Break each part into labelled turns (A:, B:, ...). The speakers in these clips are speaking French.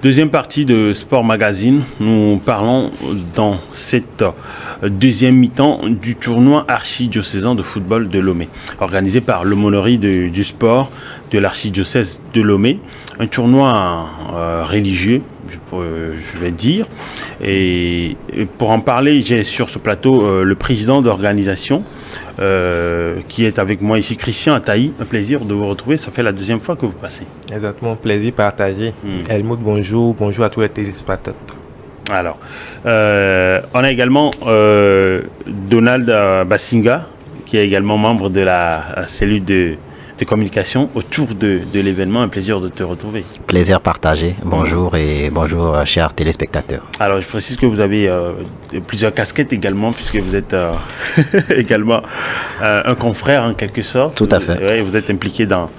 A: Deuxième partie de Sport Magazine. Nous parlons dans cette deuxième mi-temps du tournoi archidiocésain de football de Lomé, organisé par l'aumônerie du sport de l'archidiocèse de Lomé. Un tournoi religieux, je vais dire. Et pour en parler, j'ai sur ce plateau le président d'organisation, qui est avec moi ici, Christian Ataï. Un plaisir de vous retrouver. Ça fait la deuxième fois que vous passez.
B: Exactement, plaisir partagé. Helmut, bonjour à tous les téléspectateurs.
A: Alors, on a également Donald Bassinga, qui est également membre de la cellule de communication autour de l'événement. Un plaisir de te retrouver.
C: Plaisir partagé. Bonjour et bonjour, chers téléspectateurs.
A: Alors, je précise que vous avez plusieurs casquettes également, puisque vous êtes également un confrère en quelque sorte.
C: Tout à fait.
A: Vous êtes impliqué dans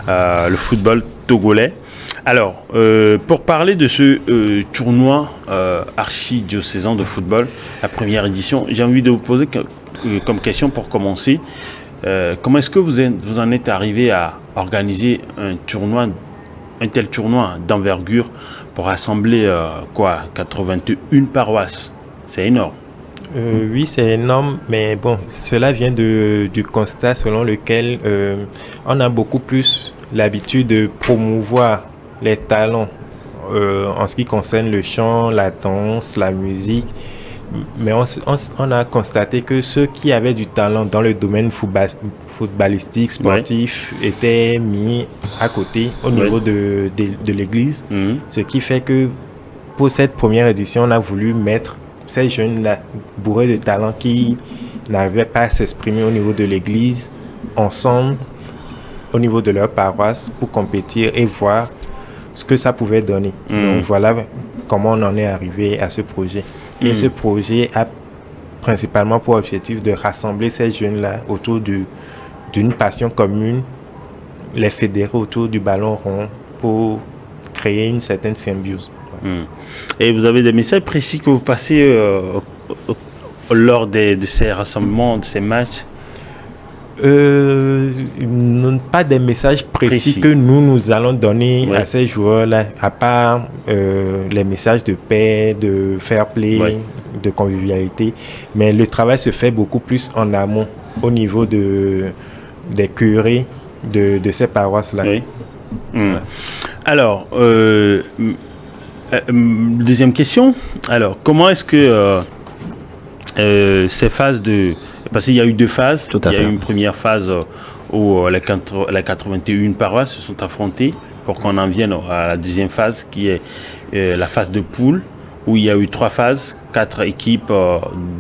A: le football togolais. Alors, pour parler de ce tournoi archidiocésain de football, la première édition, j'ai envie de vous poser comme question pour commencer. Comment est-ce que vous en êtes arrivé à organiser un tel tournoi d'envergure pour rassembler 81 paroisses? C'est énorme.
B: Oui, c'est énorme, mais bon, cela vient du constat selon lequel on a beaucoup plus l'habitude de promouvoir les talents en ce qui concerne le chant, la danse, la musique. Mais on a constaté que ceux qui avaient du talent dans le domaine footballistique, sportif, étaient mis à côté au niveau de l'église. Ce qui fait que pour cette première édition, on a voulu mettre ces jeunes-là bourrés de talent qui n'avaient pas à s'exprimer au niveau de l'église ensemble au niveau de leur paroisse pour compétir et voir ce que ça pouvait donner. Donc voilà comment on en est arrivé à ce projet. Et ce projet a principalement pour objectif de rassembler ces jeunes-là autour d'une passion commune, les fédérer autour du ballon rond pour créer une certaine symbiose.
A: Et vous avez des messages précis que vous passez lors de ces rassemblements, de ces matchs?
B: Pas des messages précis que nous allons donner à ces joueurs-là, à part les messages de paix, de fair play, de convivialité. Mais le travail se fait beaucoup plus en amont, au niveau des curés de ces paroisses-là.
A: Voilà. Alors, deuxième question. Alors, comment est-ce que ces phases parce qu'il y a eu deux phases. Il y a eu une première phase où les 81 paroisses se sont affrontées pour qu'on en vienne à la deuxième phase qui est la phase de poule, où il y a eu 3 phases, 4 équipes,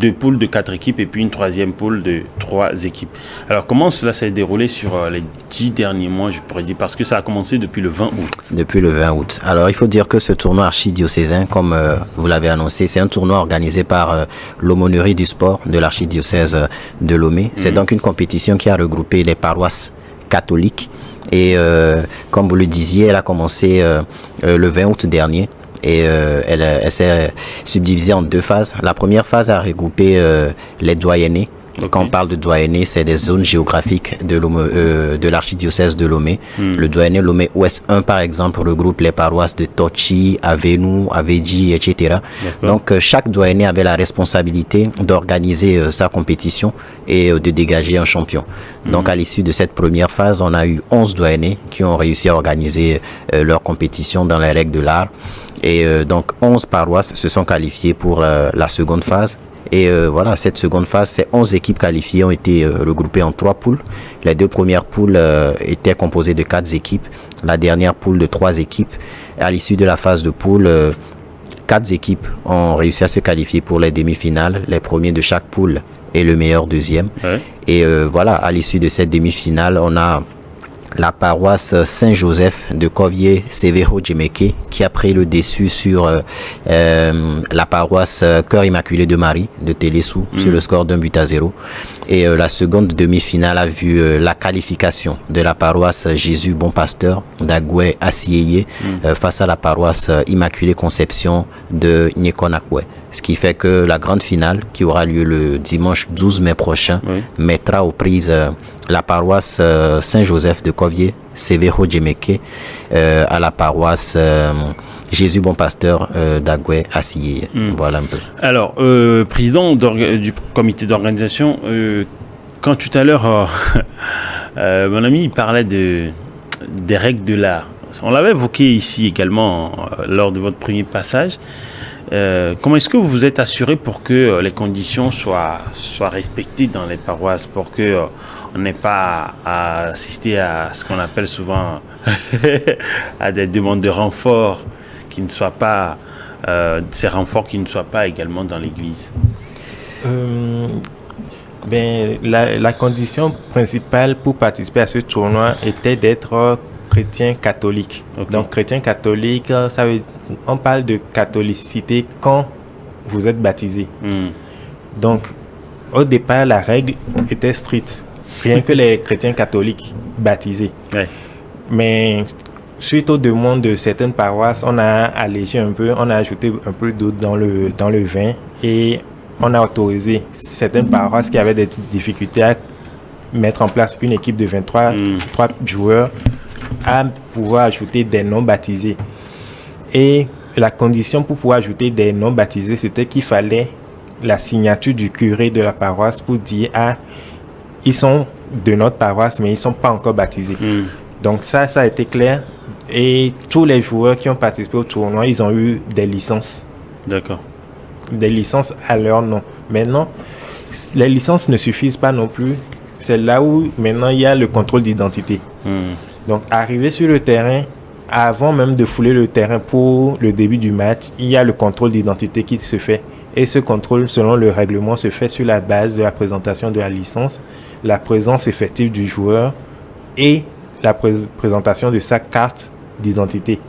A: 2 poules de 4 équipes et puis une troisième poule de 3 équipes. Alors comment cela s'est déroulé sur les 10 derniers mois, je pourrais dire, parce que ça a commencé depuis le 20 août.
C: Depuis le 20 août. Alors il faut dire que ce tournoi archidiocésain, comme vous l'avez annoncé, c'est un tournoi organisé par l'aumônerie du sport de l'archidiocèse de Lomé. C'est donc une compétition qui a regroupé les paroisses catholiques et comme vous le disiez, elle a commencé le 20 août dernier. Et elle s'est subdivisée en 2 phases. La première phase a regroupé les doyennés. Quand on parle de doyennés, c'est des zones géographiques de l'archidiocèse de Lomé. Le doyenné Lomé Ouest 1, par exemple, regroupe les paroisses de Tochi, Avenou, Aveji, etc. Donc, chaque doyenné avait la responsabilité d'organiser sa compétition et de dégager un champion. Donc, à l'issue de cette première phase, on a eu 11 doyennés qui ont réussi à organiser leur compétition dans les règles de l'art. Et donc 11 paroisses se sont qualifiées pour la seconde phase. Et voilà, cette seconde phase, ces 11 équipes qualifiées ont été regroupées en 3 poules. Les 2 premières poules étaient composées de 4 équipes. La dernière poule de 3 équipes. Et à l'issue de la phase de poule, 4 équipes ont réussi à se qualifier pour les demi-finales. Les premiers de chaque poule et le meilleur deuxième. Et voilà, à l'issue de cette demi-finale, on a la paroisse Saint-Joseph de Covier Severo Djemeke qui a pris le dessus sur la paroisse Cœur Immaculé de Marie de Télésou sur le score d'1-0. Et la seconde demi-finale a vu la qualification de la paroisse Jésus Bon Pasteur d'Agoué Asieye face à la paroisse Immaculée Conception de Nyekonakwe. Ce qui fait que la grande finale, qui aura lieu le dimanche 12 mai prochain, mettra aux prises la paroisse Saint-Joseph de Covier, Severo Djemeke, à la paroisse Jésus Bon Pasteur d'Agoué à Sillé. Voilà un peu.
A: Alors, président du comité d'organisation, quand tout à l'heure, mon ami il parlait des règles de l'art. On l'avait évoqué ici également lors de votre premier passage. Comment est-ce que vous vous êtes assuré pour que les conditions soient respectées dans les paroisses, pour que on n'ait pas à assister à ce qu'on appelle souvent à des demandes de renforts qui ne soient pas ces renforts qui ne soient pas également dans l'église?
B: La condition principale pour participer à ce tournoi était d'être chrétien catholique. Okay. Donc chrétien catholique, on parle de catholicité quand vous êtes baptisé. Donc au départ, la règle était stricte. Rien que les chrétiens catholiques baptisés. Ouais. Mais suite aux demandes de certaines paroisses, on a allégé un peu, on a ajouté un peu d'eau dans le vin et on a autorisé certaines paroisses qui avaient des difficultés à mettre en place une équipe de 23 joueurs à pouvoir ajouter des non-baptisés. Et la condition pour pouvoir ajouter des non-baptisés, c'était qu'il fallait la signature du curé de la paroisse pour dire ils sont de notre paroisse, mais ils ne sont pas encore baptisés. Donc ça a été clair. Et tous les joueurs qui ont participé au tournoi, ils ont eu des licences.
A: D'accord.
B: Des licences à leur nom. Maintenant, les licences ne suffisent pas non plus. C'est là où maintenant il y a le contrôle d'identité. Donc arriver sur le terrain, avant même de fouler le terrain pour le début du match, il y a le contrôle d'identité qui se fait. Et ce contrôle, selon le règlement, se fait sur la base de la présentation de la licence, la présence effective du joueur et la présentation de sa carte d'identité.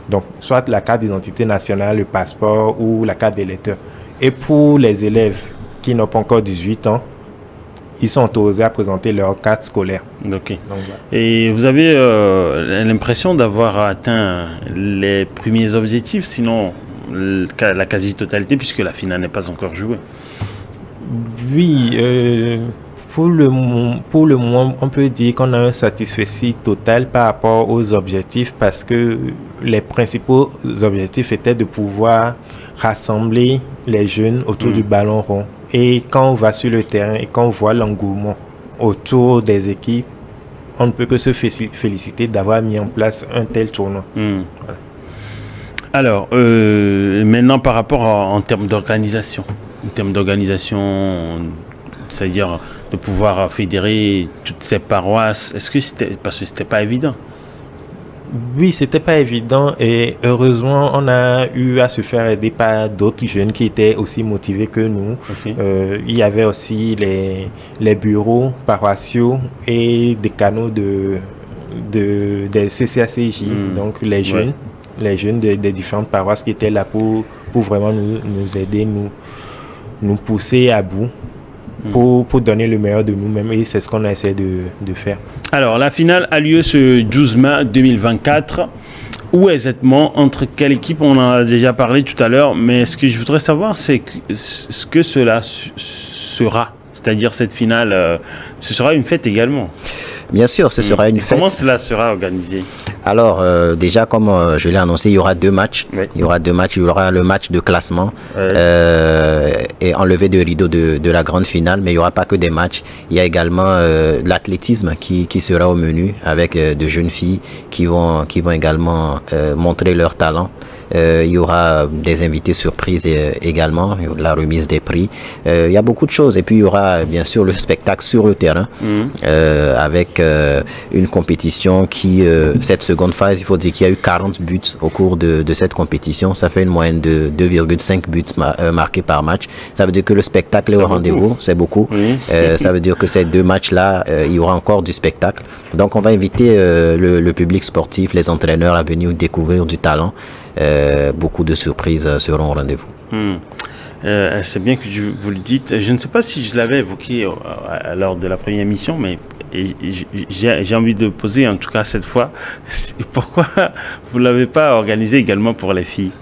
B: Donc, soit la carte d'identité nationale, le passeport ou la carte d'électeur. Et pour les élèves qui n'ont pas encore 18 ans, ils sont autorisés à présenter leur carte scolaire.
A: Ok. Donc, voilà. Et vous avez l'impression d'avoir atteint les premiers objectifs, sinon la quasi-totalité, puisque la finale n'est pas encore jouée?
B: Oui, pour le moment, on peut dire qu'on a un satisfecit total par rapport aux objectifs, parce que les principaux objectifs étaient de pouvoir rassembler les jeunes autour du ballon rond. Et quand on va sur le terrain et quand on voit l'engouement autour des équipes, on ne peut que se féliciter d'avoir mis en place un tel tournoi. Voilà.
A: Alors, maintenant par rapport en termes d'organisation, c'est-à-dire de pouvoir fédérer toutes ces paroisses, est-ce que parce que c'était pas évident?
B: Oui, c'était pas évident et heureusement on a eu à se faire aider par d'autres jeunes qui étaient aussi motivés que nous. Okay. Il y avait aussi les bureaux paroissiaux et des canaux des CCACJ, donc les jeunes des différentes paroisses qui étaient là pour vraiment nous aider, nous pousser à bout. Pour donner le meilleur de nous-mêmes, et c'est ce qu'on a essayé de faire. Alors, la finale a lieu ce 12 mai 2024. Où exactement? Entre quelle équipe? On en a déjà parlé tout à l'heure, mais ce que je voudrais savoir, c'est ce que cela sera. C'est-à-dire cette finale, ce sera une fête également.
C: Bien sûr, ce sera une fête.
A: Comment cela sera organisé?
C: Alors, déjà, comme je l'ai annoncé, il y aura 2 matchs. Oui. Il y aura le match de classement et enlevé de rideau de la grande finale. Mais il n'y aura pas que des matchs. Il y a également l'athlétisme qui sera au menu avec de jeunes filles qui vont également montrer leur talent. Il y aura des invités surprises également, la remise des prix. Il y a beaucoup de choses. Et puis, il y aura bien sûr le spectacle sur le terrain avec une compétition qui, cette seconde phase, il faut dire qu'il y a eu 40 buts au cours de cette compétition. Ça fait une moyenne de 2,5 buts marqués par match. Ça veut dire que le spectacle est au rendez-vous. C'est beaucoup. Ça veut dire que ces 2 matchs-là, il y aura encore du spectacle. Donc, on va inviter le public sportif, les entraîneurs à venir découvrir du talent. Beaucoup de surprises seront au rendez-vous.
A: C'est bien que vous le dites. Je ne sais pas si je l'avais évoqué lors de la première émission, mais j'ai envie de poser, en tout cas cette fois, pourquoi vous ne l'avez pas organisé également pour les filles?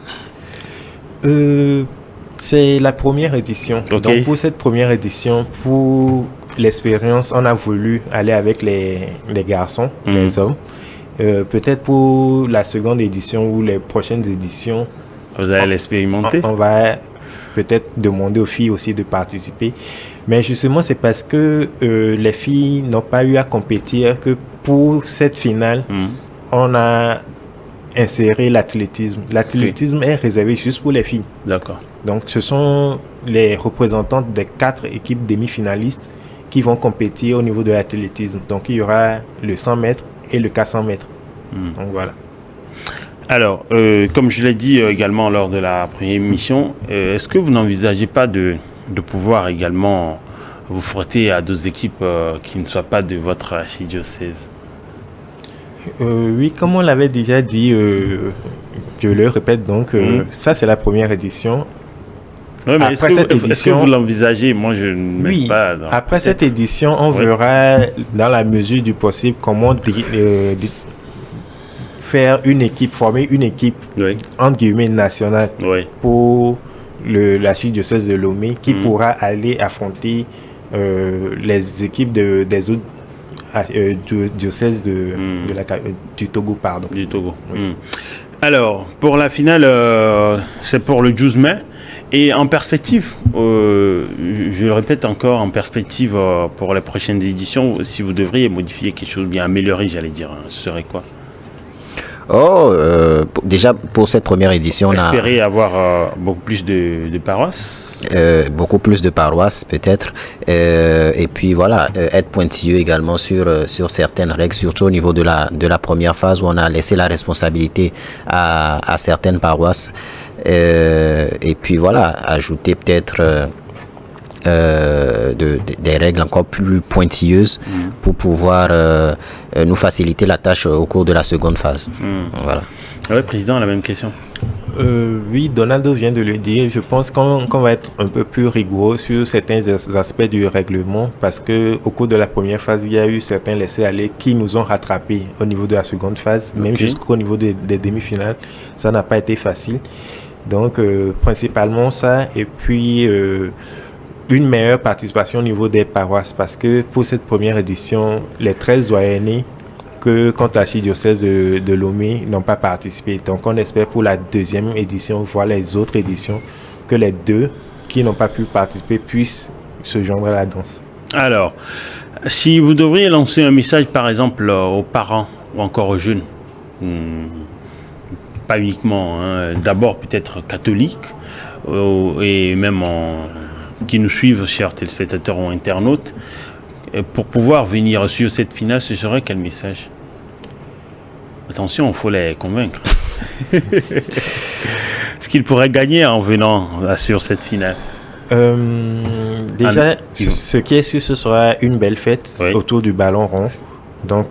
B: C'est la première édition. Okay. Donc pour cette première édition, pour l'expérience, on a voulu aller avec les garçons, les hommes. Peut-être pour la seconde édition ou les prochaines éditions,
A: vous allez l'expérimenter.
B: On va peut-être demander aux filles aussi de participer. Mais justement, c'est parce que les filles n'ont pas eu à compétir que pour cette finale, on a inséré l'athlétisme. L'athlétisme est réservé juste pour les filles.
A: D'accord.
B: Donc, ce sont les représentantes des 4 équipes demi-finalistes qui vont compétir au niveau de l'athlétisme. Donc, il y aura le 100 mètres et le 400 mètres. Donc, voilà.
A: Alors, comme je l'ai dit également lors de la première émission, est-ce que vous n'envisagez pas de pouvoir également vous frotter à d'autres équipes qui ne soient pas de votre archidiocèse?
B: Oui, comme on l'avait déjà dit, je le répète donc, ça c'est la première édition.
A: Oui, mais est-ce que vous l'envisagez? Moi, je ne mets pas.
B: Après cette édition, on verra dans la mesure du possible comment faire une équipe, former une équipe entre guillemets nationale pour l'archidiocèse de Lomé qui pourra aller affronter les équipes des autres diocèses du Togo, pardon.
A: Du Togo. Oui. Alors, pour la finale, c'est pour le 12 mai. Et en perspective, je le répète encore, en perspective pour les prochaines éditions, si vous devriez modifier quelque chose, bien améliorer, j'allais dire, ce serait quoi?
C: Déjà, pour cette première édition,
A: espérer avoir beaucoup plus de paroisses.
C: Beaucoup plus de paroisses peut-être, et puis voilà, être pointilleux également sur certaines règles, surtout au niveau de la première phase où on a laissé la responsabilité à certaines paroisses, et puis voilà, ajouter peut-être des règles encore plus pointilleuses pour pouvoir nous faciliter la tâche au cours de la seconde phase. Voilà.
A: Oui, Président, la même question.
B: Oui, Donaldo vient de le dire. Je pense qu'on va être un peu plus rigoureux sur certains aspects du règlement parce que au cours de la première phase, il y a eu certains laissés-aller qui nous ont rattrapés au niveau de la seconde phase, même jusqu'au niveau des demi-finales. Ça n'a pas été facile. Donc, principalement ça, et puis une meilleure participation au niveau des paroisses parce que pour cette première édition, les 13 doyennés que contre l'archidiocèse de Lomé n'ont pas participé. Donc on espère pour la deuxième édition, voire les autres éditions, que les 2 qui n'ont pas pu participer puissent se joindre à la danse.
A: Alors, si vous devriez lancer un message par exemple aux parents ou encore aux jeunes, pas uniquement, d'abord peut-être catholiques et même qui nous suivent, chers téléspectateurs ou internautes, pour pouvoir venir sur cette finale, ce serait quel message? Attention, il faut les convaincre. Ce qu'ils pourraient gagner en venant sur cette finale?
B: Déjà, ce qui est sûr, ce sera une belle fête autour du ballon rond. Donc,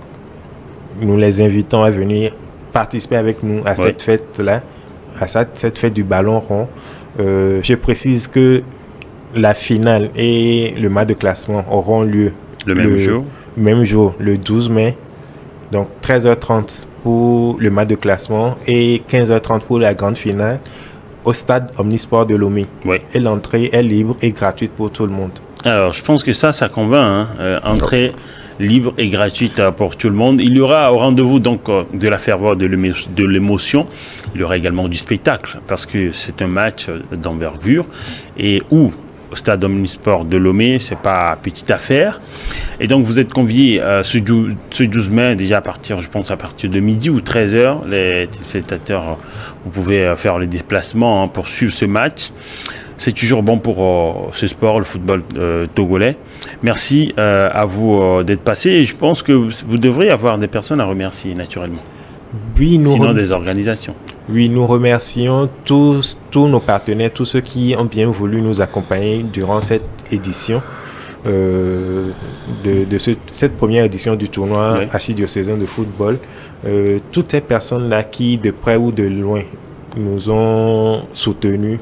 B: nous les invitons à venir participer avec nous à cette fête-là, à cette fête du ballon rond. Je précise que la finale et le match de classement auront lieu le même jour, le 12 mai. Donc 13h30 pour le match de classement et 15h30 pour la grande finale au stade Omnisport de Lomé. Et l'entrée est libre et gratuite pour tout le monde. Alors,
A: je pense que ça convainc. Entrée libre et gratuite pour tout le monde. Il y aura au rendez-vous donc de la ferveur, de l'émotion. Il y aura également du spectacle parce que c'est un match d'envergure et où au stade Omnisport de Lomé, c'est pas petite affaire. Et donc vous êtes conviés ce 12 mai, déjà à partir de midi ou 13h, les téléspectateurs, vous pouvez faire le déplacement pour suivre ce match. C'est toujours bon pour ce sport, le football togolais. Merci à vous d'être passé. Et je pense que vous devriez avoir des personnes à remercier naturellement.
B: Oui,
A: sinon des organisations.
B: Oui, nous remercions tous nos partenaires, tous ceux qui ont bien voulu nous accompagner durant cette édition, cette première édition du tournoi archidiocésain de football. Toutes ces personnes-là qui, de près ou de loin, nous ont soutenus,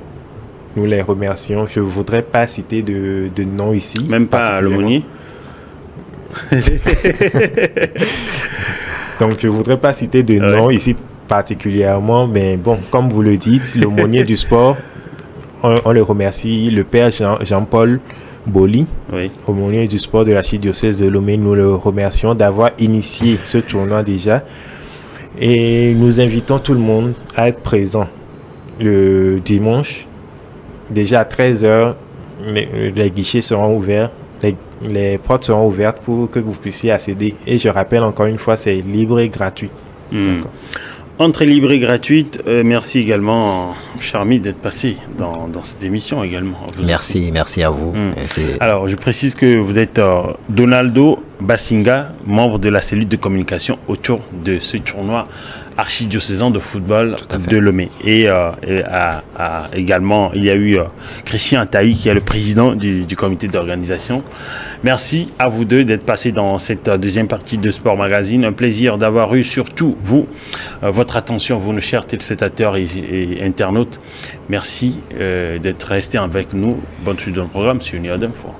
B: nous les remercions. Je ne voudrais pas citer de nom ici.
A: Même pas l'aumônier.
B: Donc, je ne voudrais pas citer de nom ici particulièrement, mais bon, comme vous le dites, l'aumônier du sport, on le remercie, le père Jean-Paul Boli,
A: Oui.
B: aumônier du sport de l'archidiocèse de Lomé. Nous le remercions d'avoir initié ce tournoi déjà. Et nous invitons tout le monde à être présent le dimanche. Déjà à 13h, les guichets seront ouverts, les portes seront ouvertes pour que vous puissiez accéder. Et je rappelle encore une fois, c'est libre et gratuit. D'accord.
A: Entrée libre et gratuite. Merci également, Charmy, d'être passé dans cette émission également.
C: Merci à vous.
A: Alors, je précise que vous êtes Donaldo Bassinga, membre de la cellule de communication autour de ce tournoi archidiocésain de football de Lomé. Et également, il y a eu Christian Ataï, qui est le président du comité d'organisation. Merci à vous deux d'être passés dans cette deuxième partie de Sport Magazine. Un plaisir d'avoir eu surtout vous, votre attention, vous, nos chers téléspectateurs et internautes. Merci d'être restés avec nous. Bonne suite dans le programme sur Une Fois.